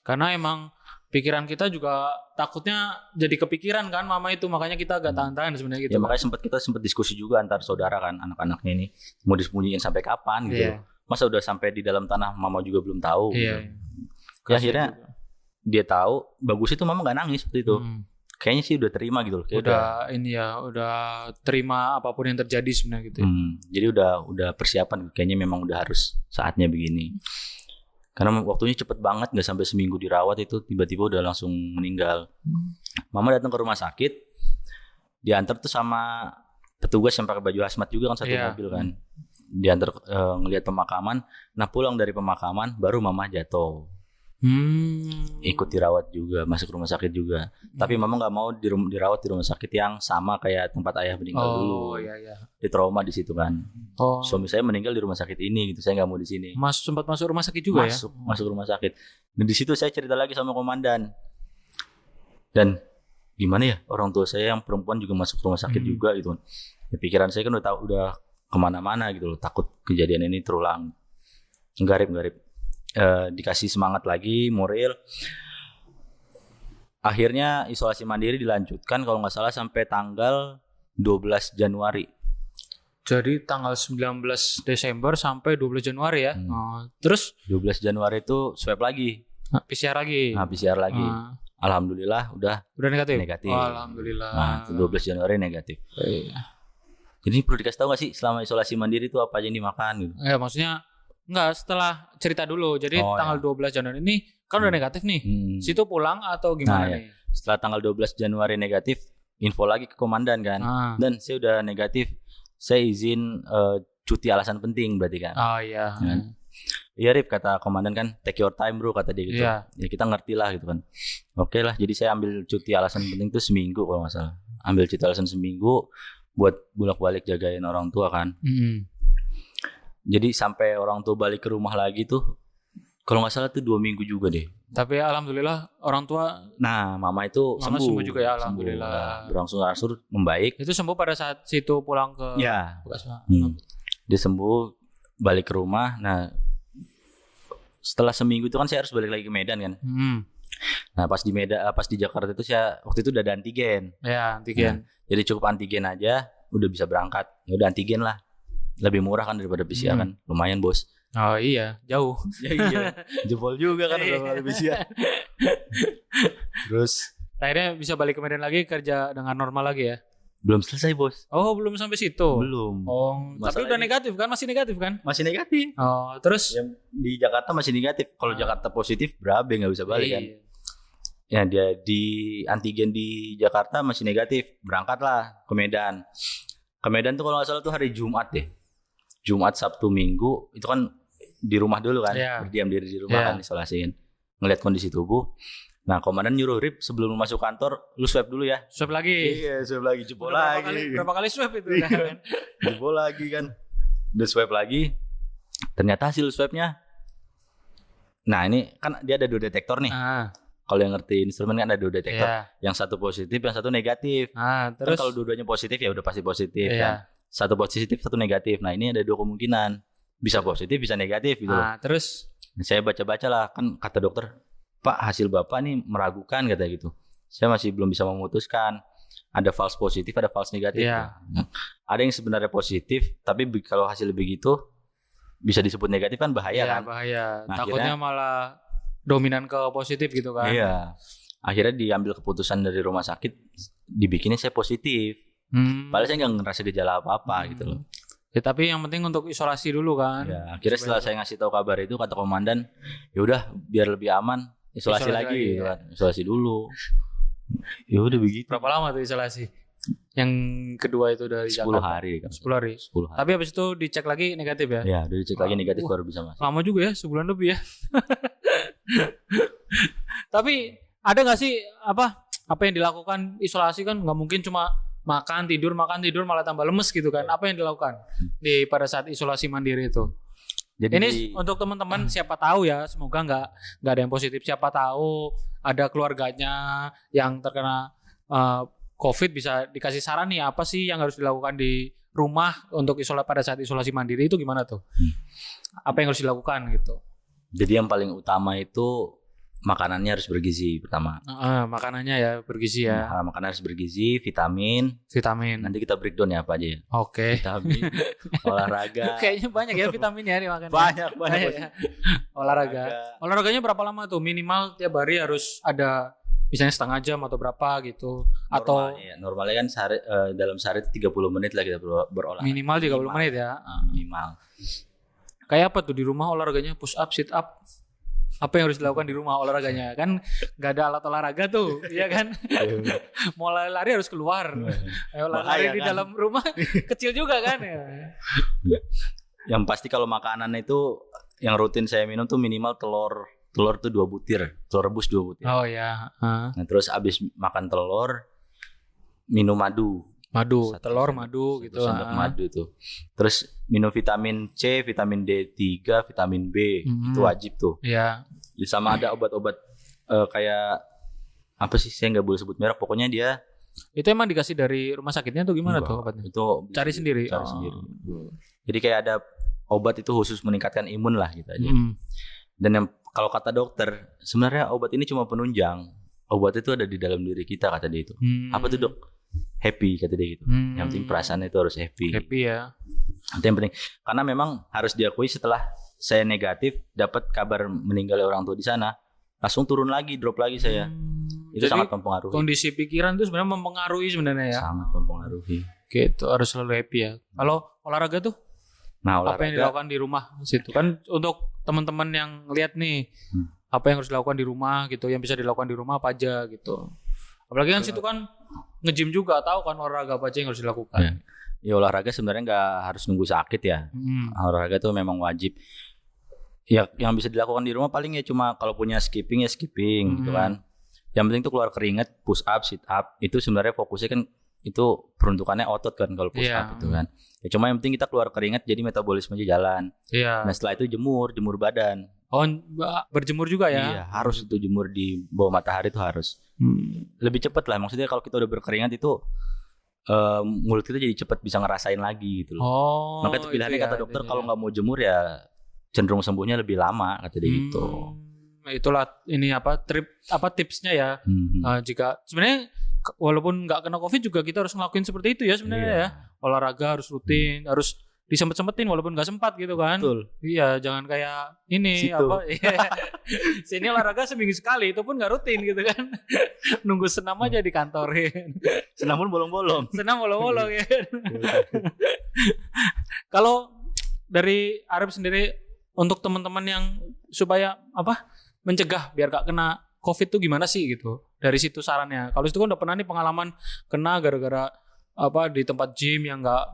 Karena emang pikiran kita juga takutnya jadi kepikiran kan mama itu, makanya kita agak tahan-tahan sebenarnya gitu. Ya makanya kita sempat diskusi juga antar saudara kan, anak-anaknya ini mau disembunyiin sampai kapan gitu. Masa udah sampai di dalam tanah mama juga belum tahu gitu. Ya akhirnya dia tahu, bagus itu mama nggak nangis waktu itu. Kayaknya sih udah terima gitu loh. Udah terima apapun yang terjadi sebenarnya gitu. Jadi udah persiapan, kayaknya memang udah harus saatnya begini. Karena waktunya cepet banget, nggak sampai seminggu dirawat itu tiba-tiba udah langsung meninggal. Mama datang ke rumah sakit, diantar tuh sama petugas yang pakai baju hazmat juga kan, satu mobil kan. Diantar ngelihat pemakaman. Nah pulang dari pemakaman baru mama jatuh. Ikut dirawat juga, masuk rumah sakit juga. Tapi mama nggak mau dirawat di rumah sakit yang sama kayak tempat ayah meninggal dulu. Dia trauma di situ kan. Suami saya meninggal di rumah sakit ini gitu, saya nggak mau di sini. Sempat masuk rumah sakit juga masuk rumah sakit. Dan di situ saya cerita lagi sama komandan. Dan gimana ya, orang tua saya yang perempuan juga masuk rumah sakit juga gitu. Ya, pikiran saya kan udah kemana-mana gitu loh, takut kejadian ini terulang. Garip. Dikasih semangat lagi, moral. Akhirnya isolasi mandiri dilanjutkan kalau nggak salah sampai tanggal 12 Januari. Jadi tanggal 19 Desember sampai 12 Januari ya. Terus 12 Januari itu swab lagi. PCR lagi. PCR lagi. Alhamdulillah udah negatif. Alhamdulillah. Nah, 12 Januari negatif. Jadi perlu dikasih tahu nggak sih selama isolasi mandiri itu apa aja yang dimakan gitu? Ya maksudnya enggak, setelah cerita dulu. Jadi tanggal 12 Januari ini kan udah negatif nih. Situ pulang atau gimana nih? Setelah tanggal 12 Januari negatif, info lagi ke komandan kan. Dan saya udah negatif. Saya izin cuti alasan penting berarti kan. Kan? Iya Rip, kata komandan kan, take your time bro, kata dia gitu. Ya kita ngerti lah gitu kan. Oke lah, jadi saya ambil cuti alasan penting tuh seminggu kalau nggak salah. Ambil cuti alasan seminggu buat bolak-balik jagain orang tua kan. Jadi sampai orang tua balik ke rumah lagi tuh, kalau nggak salah tuh 2 minggu juga deh. Tapi alhamdulillah orang tua. Nah mama itu sembuh juga ya, alhamdulillah. Berangsur-angsur membaik. Itu sembuh pada saat situ pulang ke. Ya. Dia sembuh, balik ke rumah. Nah setelah seminggu itu kan saya harus balik lagi ke Medan kan. Nah pas di Jakarta itu saya waktu itu udah ada antigen. Ya antigen. Nah, jadi cukup antigen aja, udah bisa berangkat. Ya udah antigen lah. Lebih murah kan daripada PCR kan. Lumayan bos. Oh iya, jauh. Iya. Jebol juga kan udah PCR. Terus Akhirnya bisa balik ke Medan lagi kerja dengan normal lagi ya. Belum selesai, Bos. Oh, belum sampai situ. Belum. Oh, tapi Masalah udah ini- negatif kan? Masih negatif kan? Masih negatif. Oh, terus Yang di Jakarta masih negatif. Kalau Jakarta positif berabe nggak bisa balik kan. Iya. Ya dia di antigen di Jakarta masih negatif. Berangkatlah ke Medan. Ke Medan tuh kalau nggak salah tuh hari Jumat deh. Jumat, Sabtu, Minggu itu kan di rumah dulu kan. Iya. Berdiam diri di rumah Iya. kan, isolasiin. Ngelihat kondisi tubuh. Nah, komandan nyuruh Rip sebelum masuk kantor lu swab dulu ya. Swab lagi. Iya, swab lagi, jebol Udah lagi. berapa kali swab itu Iya. kan? Jebol lagi kan. Udah swab lagi. Ternyata hasil swabnya. Nah, ini kan dia ada 2 detektor nih. Ah, Kalau yang ngerti instrumen kan ada 2 detektor. iya. Yang satu positif, yang satu negatif. Ah, Kan terus kalau dua-duanya positif ya udah pasti positif Iya. kan. Satu positif, satu negatif. Nah, ini ada 2 kemungkinan. Bisa positif, bisa negatif gitu loh. ah, terus Saya baca-baca lah, kan kata dokter, Pak hasil Bapak nih meragukan kata gitu. Saya masih belum bisa memutuskan. Ada false positif, ada false negatif. Iya. Nah, ada yang sebenarnya positif, tapi kalau hasil begitu bisa disebut negatif kan bahaya iya, kan? bahaya. Nah, Takutnya malah dominan ke positif gitu kan. Iya. Akhirnya diambil keputusan dari rumah sakit, dibikinnya saya positif. Hmm. Padahal saya nggak ngerasa gejala apa-apa gitu loh. Ya, tapi yang penting untuk isolasi dulu kan. Ya, akhirnya setelah saya ngasih tahu kabar itu kata komandan, ya udah biar lebih aman isolasi Isolasi lagi lagi, gitu ya. kan. Isolasi dulu. Ya udah begitu. Berapa lama tuh isolasi? Yang kedua itu dari 10 Jakarta. hari kan. 10 hari. 10 hari. Tapi habis itu dicek lagi negatif ya? Ya, udah dicek lagi negatif Wah. baru bisa masuk. Lama juga ya, sebulan lebih ya. Tapi ada nggak sih apa yang dilakukan isolasi kan nggak mungkin cuma makan tidur malah tambah lemes gitu kan? Apa yang dilakukan di pada saat isolasi mandiri itu? Jadi Ini untuk teman-teman siapa tahu ya, semoga nggak ada yang positif. Siapa tahu ada keluarganya yang terkena COVID bisa dikasih saran nih apa sih yang harus dilakukan di rumah untuk pada saat isolasi mandiri itu gimana tuh? Apa yang harus dilakukan gitu? jadi yang paling utama itu makanannya harus bergizi pertama. Makanannya ya bergizi ya, Nah, makanan harus bergizi, vitamin. vitamin. Nanti kita breakdown ya apa aja ya. Oke. Vitamin, olahraga. Kayaknya banyak ya vitaminnya dimakan. Banyak. Ya. Olahraganya berapa lama tuh? Minimal tiap hari harus ada misalnya setengah jam atau berapa gitu. Atau Normalnya kan dalam sehari itu 30 menit lah kita berolahraga. minimal 30 menit ya. Minimal. Kayak apa tuh di rumah olahraganya push up, sit up? Apa yang harus dilakukan di rumah olahraganya? Kan nggak ada alat olahraga tuh, iya kan? Mau lari harus keluar. Ayo lari Bahaya di kan? dalam rumah kecil juga kan ya. Yang pasti kalau makanan itu yang rutin saya minum tuh minimal telur tuh 2 butir, telur rebus 2 butir. Oh ya, Nah, terus abis makan telur minum madu. madu, Satu telur, sendok- madu gitu. sendok madu tuh. Terus minum vitamin C, vitamin D3, vitamin B. Itu wajib tuh. Ya, Sama ada obat-obat kayak apa sih, saya nggak boleh sebut merek. Pokoknya dia itu emang dikasih dari rumah sakitnya tuh gimana tuh obatnya? itu Cari sendiri. Cari sendiri. Jadi kayak ada obat itu khusus meningkatkan imun lah gitu aja. Dan yang kalau kata dokter, sebenarnya obat ini cuma penunjang. Obat itu ada di dalam diri kita kata dia itu. Apa tuh dok? Happy kata dia gitu. Yang penting perasaan itu harus happy. Happy ya. Itu yang penting. Karena memang harus diakui setelah saya negatif dapat kabar meninggalnya orang tua di sana, langsung turun lagi, drop lagi saya. Itu Jadi, sangat mempengaruhi. Kondisi pikiran itu sebenarnya mempengaruhi sebenarnya ya. Sangat mempengaruhi. Gitu, harus selalu happy ya. Kalau olahraga tuh Nah, apa yang olahraga dilakukan di rumah situ kan untuk teman-teman yang lihat nih apa yang harus dilakukan di rumah gitu, yang bisa dilakukan di rumah apa aja gitu. Apalagi kan situ kan nge-gym juga, tahu kan olahraga apa aja yang harus dilakukan. ya olahraga sebenarnya nggak harus nunggu sakit ya. Olahraga tuh memang wajib. Ya yang bisa dilakukan di rumah paling ya cuma kalau punya skipping ya skipping gitu kan. Yang penting tuh keluar keringat, push up, sit up. Itu sebenarnya fokusnya kan itu peruntukannya otot kan kalau push up itu kan. Ya cuma yang penting kita keluar keringat jadi metabolismenya jalan. Iya. Nah setelah itu jemur badan. Oh, berjemur juga ya? Iya harus itu jemur di bawah matahari itu harus. Lebih cepat lah, maksudnya kalau kita udah berkeringat itu mulut kita jadi cepat bisa ngerasain lagi gitu loh. Oh. Makanya itu pilihannya itu kata ya, dokter intinya. kalau nggak mau jemur ya cenderung sembuhnya lebih lama kata dia gitu. Itulah ini tipsnya ya. Jika sebenarnya walaupun nggak kena COVID juga kita harus ngelakuin seperti itu ya sebenarnya ya. Olahraga harus rutin, harus disempet-sempetin walaupun nggak sempat gitu kan. Betul. Iya, jangan kayak ini Situ. apa? Sini olahraga seminggu sekali, itu pun nggak rutin gitu kan. Nunggu senam aja di kantor. Senam pun bolong-bolong. Senam bolong-bolong ya. Kalau dari Arif sendiri untuk teman-teman yang supaya apa mencegah biar gak kena COVID tuh gimana sih gitu? Dari situ sarannya. Kalau itu kan udah pernah nih pengalaman kena gara-gara apa di tempat gym yang nggak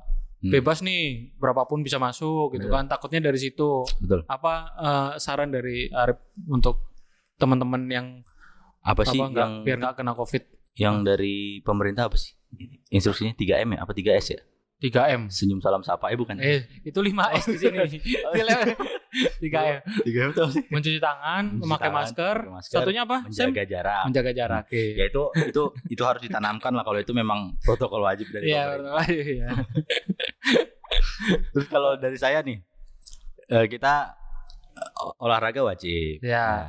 bebas nih, berapapun bisa masuk gitu kan. Takutnya dari situ. Betul. Apa saran dari Arif untuk teman-teman yang Apa sih apa, yang biar nggak kena COVID? yang dari pemerintah apa sih? Instruksinya 3M ya? Apa 3S ya? 3M. Senyum salam sapa bukan? Itu 5S di sini. 3M. 3M itu apa sih? Mencuci tangan, memakai masker. Satunya apa? Menjaga jarak. Menjaga jarak. Oke. Ya itu harus ditanamkan lah kalau itu memang protokol wajib dari pemerintah. Iya. Terus kalau dari saya nih, kita olahraga wajib. Ya. Nah,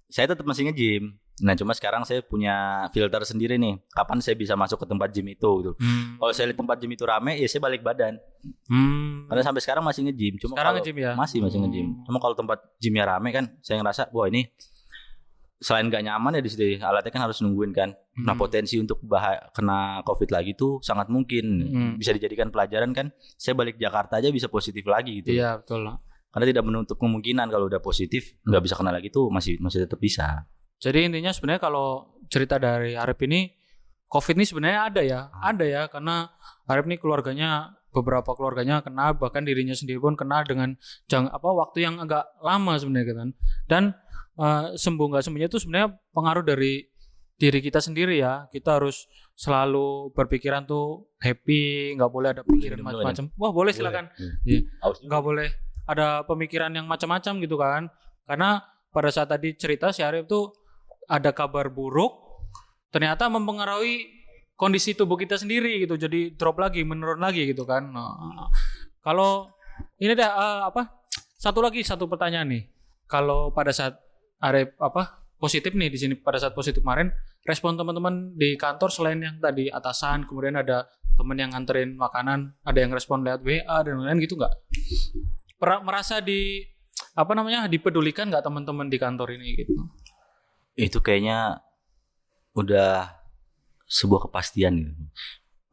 saya tetap masih nge-gym. Nah, cuma sekarang saya punya filter sendiri nih. Kapan saya bisa masuk ke tempat gym itu gitu. Kalau saya lihat tempat gym itu rame, ya saya balik badan. Karena sampai sekarang masih nge-gym. Cuma sekarang kalau nge-gym ya? masih nge-gym. Cuma kalau tempat gymnya rame kan, saya ngerasa, wah ini selain gak nyaman ya di situ, alatnya kan harus nungguin kan. Nah, potensi untuk kena COVID lagi tuh sangat mungkin. Bisa dijadikan pelajaran kan. Saya balik Jakarta aja bisa positif lagi gitu. Iya, betul. Karena tidak menutup kemungkinan kalau udah positif nggak bisa kena lagi tuh masih tetap bisa. Jadi intinya sebenarnya kalau cerita dari Arif ini, COVID ini sebenarnya ada ya, karena Arif ini beberapa keluarganya kena, bahkan dirinya sendiri pun kena dengan waktu yang agak lama sebenarnya kan. Dan sembuh nggak sembuhnya itu sebenarnya pengaruh dari diri kita sendiri ya. Kita harus selalu berpikiran tuh happy, nggak boleh ada pikiran macam-macam. Wah boleh silakan. Nggak boleh ada pemikiran yang macam-macam gitu kan. Karena pada saat tadi cerita si Arif tuh ada kabar buruk, ternyata mempengaruhi kondisi tubuh kita sendiri gitu, jadi drop lagi, menurun lagi gitu kan. Kalau ini satu pertanyaan nih, kalau pada saat Arif positif nih di sini, pada saat positif kemarin, respon teman-teman di kantor selain yang tadi atasan, kemudian ada teman yang nganterin makanan, ada yang respon lewat WA dan lain-lain gitu nggak? Merasa dipedulikan nggak teman-teman di kantor ini gitu? Itu kayaknya udah sebuah kepastian gitu.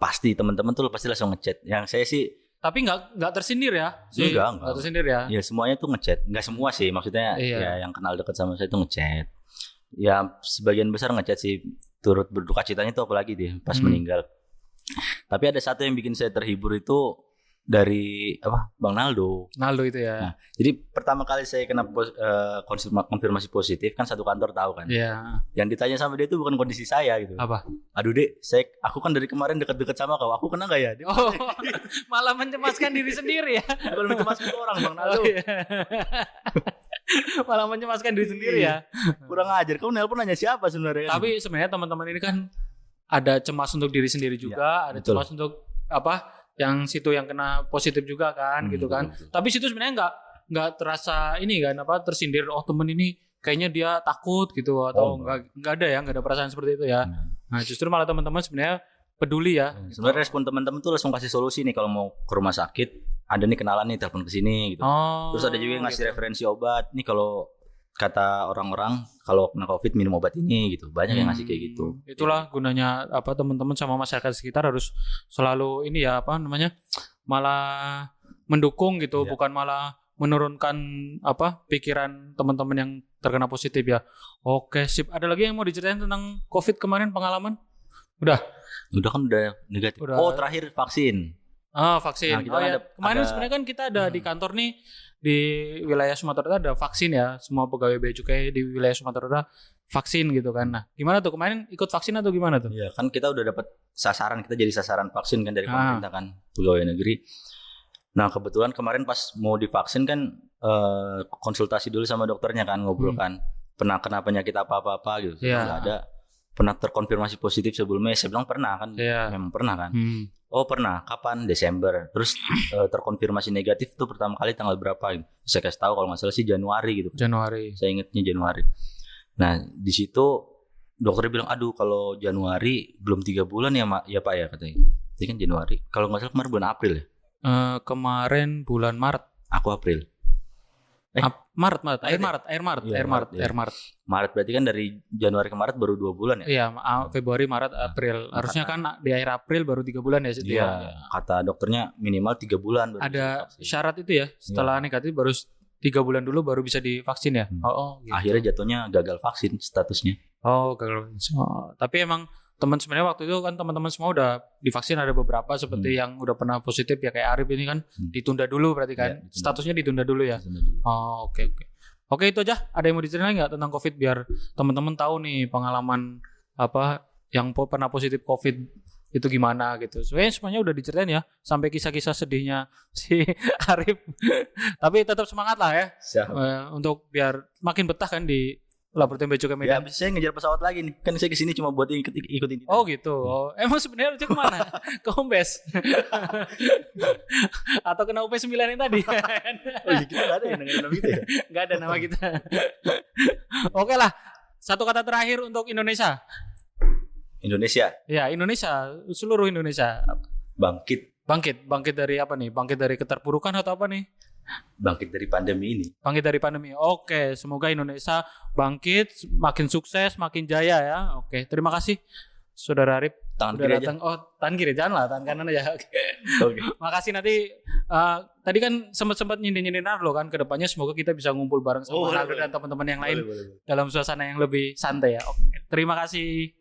Pasti teman-teman tuh pasti langsung ngechat. Yang saya sih tapi nggak tersindir ya? Enggak tersindir ya? Ya semuanya tuh ngechat. Nggak semua sih, maksudnya ya yang kenal dekat sama saya tuh ngechat. Ya sebagian besar ngechat sih, turut berduka citanya tuh apalagi dia pas meninggal. Tapi ada satu yang bikin saya terhibur itu dari Bang Naldo itu ya. Nah, jadi pertama kali saya kena konfirmasi positif kan satu kantor tahu kan. Iya. Yang ditanya sama dia itu bukan kondisi saya gitu. Apa? Aduh Dek, aku kan dari kemarin dekat-dekat sama kau. Aku kena gak ya? Dia malah mencemaskan diri sendiri ya. Bukan mencemaskan orang Bang Naldo. Iya. Malah mencemaskan diri sendiri ya. Kurang ajar. Kau nelpon nanya siapa sebenarnya? Tapi sebenarnya teman-teman ini kan ada cemas untuk diri sendiri juga, ada betul. Cemas untuk yang situ yang kena positif juga kan gitu kan. Betul. Tapi situ sebenarnya nggak terasa ini kan tersindir, temen ini kayaknya dia takut gitu atau nggak ada perasaan seperti itu ya. Nah justru malah teman-teman sebenarnya peduli ya. Sebenarnya respon teman-teman tuh langsung kasih solusi nih, kalau mau ke rumah sakit ada nih kenalan nih, telepon ke sini gitu. Terus ada juga yang ngasih referensi obat nih, kalau kata orang-orang kalau kena COVID minum obat ini gitu. Banyak yang ngasih kayak gitu. Itulah gunanya teman-teman sama masyarakat sekitar harus selalu ini ya malah mendukung gitu, bukan malah menurunkan pikiran teman-teman yang terkena positif ya. Oke, sip. Ada lagi yang mau diceritain tentang COVID kemarin, pengalaman? Udah kan udah negatif. Terakhir vaksin. Vaksin. Kemarin sebenarnya kan kita ada di kantor nih, di wilayah Sumatera Utara ada vaksin ya. Semua pegawai bea cukai di wilayah Sumatera Utara vaksin gitu kan. Nah, gimana tuh kemarin, ikut vaksin atau gimana tuh? Iya, kan kita udah dapat sasaran, kita jadi sasaran vaksin kan dari pemerintah kan, pegawai negeri. Nah, kebetulan kemarin pas mau divaksin kan konsultasi dulu sama dokternya kan, ngobrol kan. Pernah kena penyakit apa-apa gitu. Enggak ada. Pernah terkonfirmasi positif sebelumnya? Saya bilang pernah kan. Memang pernah kan. Pernah. Kapan? Desember. Terus terkonfirmasi negatif tuh pertama kali tanggal berapa gitu. Saya kasih tahu kalau nggak salah sih Januari gitu. Januari. Saya ingatnya Januari. Nah di situ dokternya bilang, aduh kalau Januari belum 3 bulan ya Pak ya katanya. Jadi kan Januari. Kalau nggak salah kemarin bulan April ya. Kemarin bulan Maret. Aku April. Maret. Akhir Iya, Maret. Maret berarti kan dari Januari ke Maret baru 2 bulan ya? Iya, Februari, Maret, April. Harusnya kan di akhir April baru 3 bulan ya, Siti. Iya, kata dokternya minimal 3 bulan baru bisa Ada vaksin. syarat itu ya, setelah negatif baru 3 bulan dulu baru bisa divaksin ya. Gitu. Akhirnya jatuhnya gagal vaksin statusnya. Gagal. Tapi emang sebenarnya waktu itu kan teman-teman semua udah divaksin, ada beberapa seperti yang udah pernah positif ya kayak Arif ini kan ditunda dulu berarti kan. Ditunda. Statusnya ditunda dulu ya. Oke. Oke, itu aja. Ada yang mau diceritain nggak tentang COVID biar teman-teman tahu nih pengalaman apa yang pernah positif COVID itu gimana gitu. Semuanya udah diceritain ya, sampai kisah-kisah sedihnya si Arif. Tapi tetap semangat lah ya. Untuk biar makin betah kan di Laboratorium Beacukai Ya, Medan. abis saya ngejar pesawat lagi nih. Kan saya kesini cuma buat ikutin. Oh gitu. Emang sebenarnya lu kemana? Ke Hombes? Atau ke UP9 yang tadi? Oh iya, kita nggak ada yang nama gitu ya? Nggak ada nama kita. Oke lah. Satu kata terakhir untuk Indonesia. Indonesia. Ya, Indonesia. Seluruh Indonesia. Bangkit Bangkit dari apa nih? Bangkit dari keterpurukan atau apa nih? dari pandemi ini. Bangkit dari pandemi. Oke, semoga Indonesia bangkit, makin sukses, makin jaya ya. Oke, terima kasih Saudara Arif. Tangan Udah kiri datang. Aja. Tangan kiri jangan lah, tangan kanan aja. Oke. Makasih nanti. Tadi kan sempat nyindir Narlo kan. Kedepannya semoga kita bisa ngumpul bareng sama Narlo dan teman-teman yang lain dalam suasana yang lebih santai ya. Oke, terima kasih.